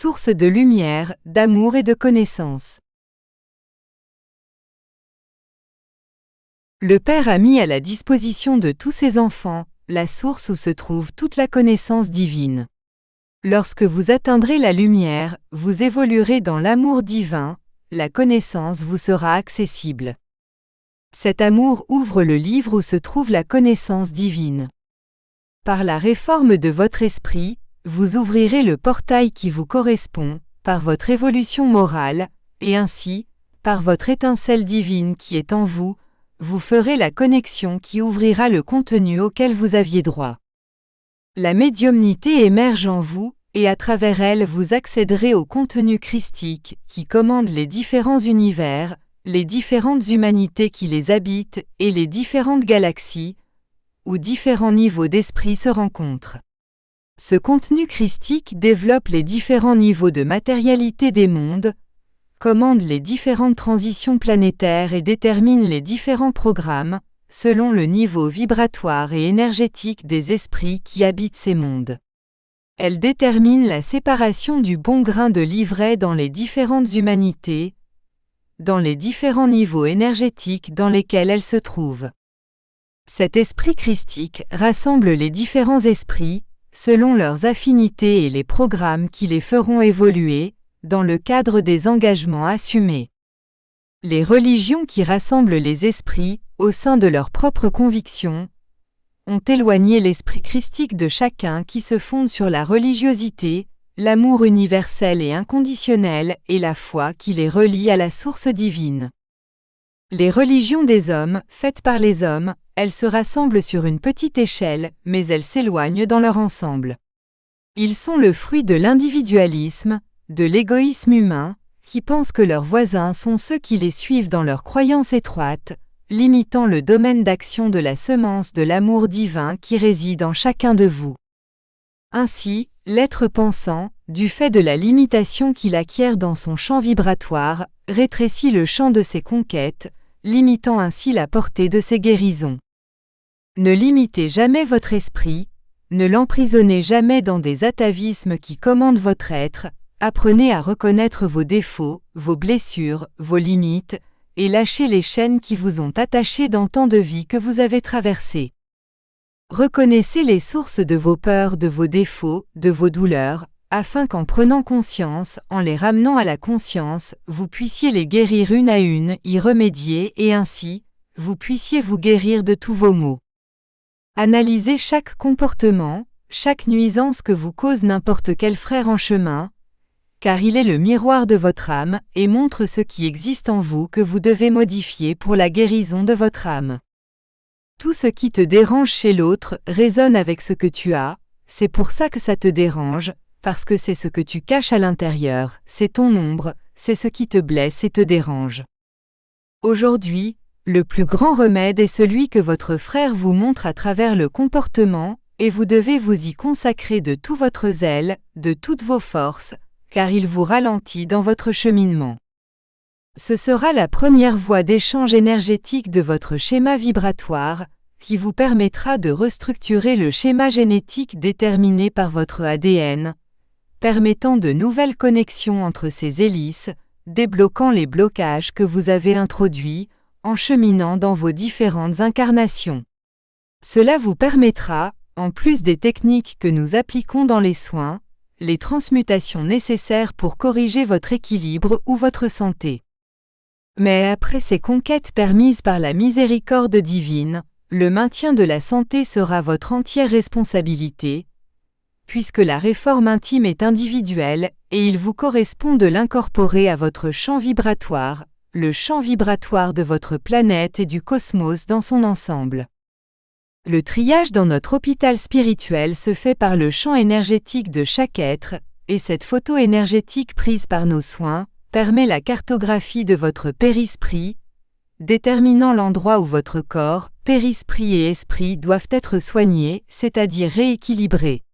source de lumière, d'amour et de connaissance. Le Père a mis à la disposition de tous ses enfants la source où se trouve toute la connaissance divine. Lorsque vous atteindrez la lumière, vous évoluerez dans l'amour divin, la connaissance vous sera accessible. Cet amour ouvre le livre où se trouve la connaissance divine. Par la réforme de votre esprit, vous ouvrirez le portail qui vous correspond, par votre évolution morale, et ainsi, par votre étincelle divine qui est en vous, vous ferez la connexion qui ouvrira le contenu auquel vous aviez droit. La médiumnité émerge en vous, et à travers elle vous accéderez au contenu christique qui commande les différents univers, les différentes humanités qui les habitent et les différentes galaxies, où différents niveaux d'esprit se rencontrent. Ce contenu christique développe les différents niveaux de matérialité des mondes, commande les différentes transitions planétaires et détermine les différents programmes, selon le niveau vibratoire et énergétique des esprits qui habitent ces mondes. Elle détermine la séparation du bon grain de l'ivraie dans les différentes humanités, dans les différents niveaux énergétiques dans lesquels elle se trouve. Cet esprit christique rassemble les différents esprits, selon leurs affinités et les programmes qui les feront évoluer, dans le cadre des engagements assumés. Les religions qui rassemblent les esprits, au sein de leurs propres convictions, ont éloigné l'esprit christique de chacun qui se fonde sur la religiosité, l'amour universel et inconditionnel et la foi qui les relie à la source divine. Les religions des hommes, faites par les hommes, elles se rassemblent sur une petite échelle, mais elles s'éloignent dans leur ensemble. Ils sont le fruit de l'individualisme, de l'égoïsme humain, qui pensent que leurs voisins sont ceux qui les suivent dans leurs croyances étroites, limitant le domaine d'action de la semence de l'amour divin qui réside en chacun de vous. Ainsi, l'être pensant, du fait de la limitation qu'il acquiert dans son champ vibratoire, rétrécit le champ de ses conquêtes, limitant ainsi la portée de ses guérisons. Ne limitez jamais votre esprit, ne l'emprisonnez jamais dans des atavismes qui commandent votre être, apprenez à reconnaître vos défauts, vos blessures, vos limites, et lâchez les chaînes qui vous ont attaché dans tant de vies que vous avez traversées. Reconnaissez les sources de vos peurs, de vos défauts, de vos douleurs, afin qu'en prenant conscience, en les ramenant à la conscience, vous puissiez les guérir une à une, y remédier et ainsi, vous puissiez vous guérir de tous vos maux. Analysez chaque comportement, chaque nuisance que vous cause n'importe quel frère en chemin, car il est le miroir de votre âme et montre ce qui existe en vous que vous devez modifier pour la guérison de votre âme. Tout ce qui te dérange chez l'autre résonne avec ce que tu as, c'est pour ça que ça te dérange, parce que c'est ce que tu caches à l'intérieur, c'est ton ombre, c'est ce qui te blesse et te dérange. Aujourd'hui, le plus grand remède est celui que votre frère vous montre à travers le comportement, et vous devez vous y consacrer de tout votre zèle, de toutes vos forces, car il vous ralentit dans votre cheminement. Ce sera la première voie d'échange énergétique de votre schéma vibratoire, qui vous permettra de restructurer le schéma génétique déterminé par votre ADN, permettant de nouvelles connexions entre ces hélices, débloquant les blocages que vous avez introduits, en cheminant dans vos différentes incarnations. Cela vous permettra, en plus des techniques que nous appliquons dans les soins, les transmutations nécessaires pour corriger votre équilibre ou votre santé. Mais après ces conquêtes permises par la miséricorde divine, le maintien de la santé sera votre entière responsabilité, puisque la réforme intime est individuelle et il vous correspond de l'incorporer à votre champ vibratoire, le champ vibratoire de votre planète et du cosmos dans son ensemble. Le triage dans notre hôpital spirituel se fait par le champ énergétique de chaque être, et cette photo énergétique prise par nos soins permet la cartographie de votre périsprit, déterminant l'endroit où votre corps, périsprit et esprit doivent être soignés, c'est-à-dire rééquilibrés.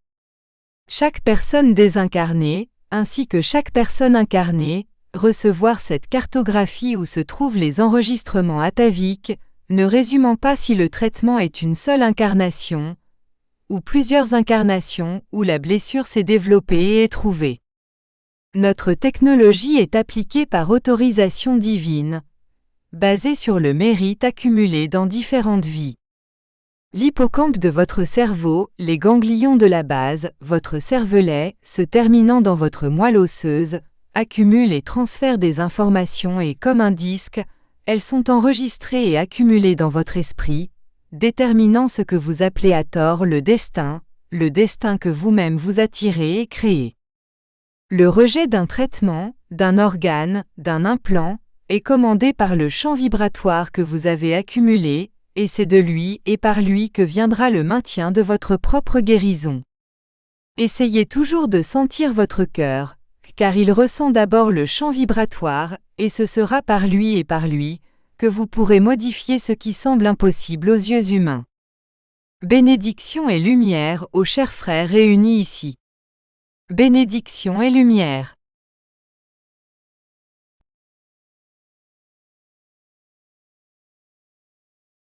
Chaque personne désincarnée, ainsi que chaque personne incarnée, recevoir cette cartographie où se trouvent les enregistrements ataviques, ne résumant pas si le traitement est une seule incarnation, ou plusieurs incarnations où la blessure s'est développée et est trouvée. Notre technologie est appliquée par autorisation divine, basée sur le mérite accumulé dans différentes vies. L'hippocampe de votre cerveau, les ganglions de la base, votre cervelet, se terminant dans votre moelle osseuse, accumulent et transfèrent des informations et comme un disque, elles sont enregistrées et accumulées dans votre esprit, déterminant ce que vous appelez à tort le destin que vous-même vous attirez et créez. Le rejet d'un traitement, d'un organe, d'un implant, est commandé par le champ vibratoire que vous avez accumulé, et c'est de lui et par lui que viendra le maintien de votre propre guérison. Essayez toujours de sentir votre cœur, car il ressent d'abord le champ vibratoire, et ce sera par lui que vous pourrez modifier ce qui semble impossible aux yeux humains. Bénédiction et lumière aux chers frères réunis ici. Bénédiction et lumière.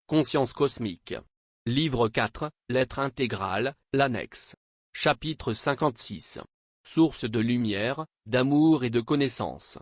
Conscience cosmique. Livre 4, Lettre intégrale, l'annexe. Chapitre 56. Source de lumière, d'amour et de connaissance.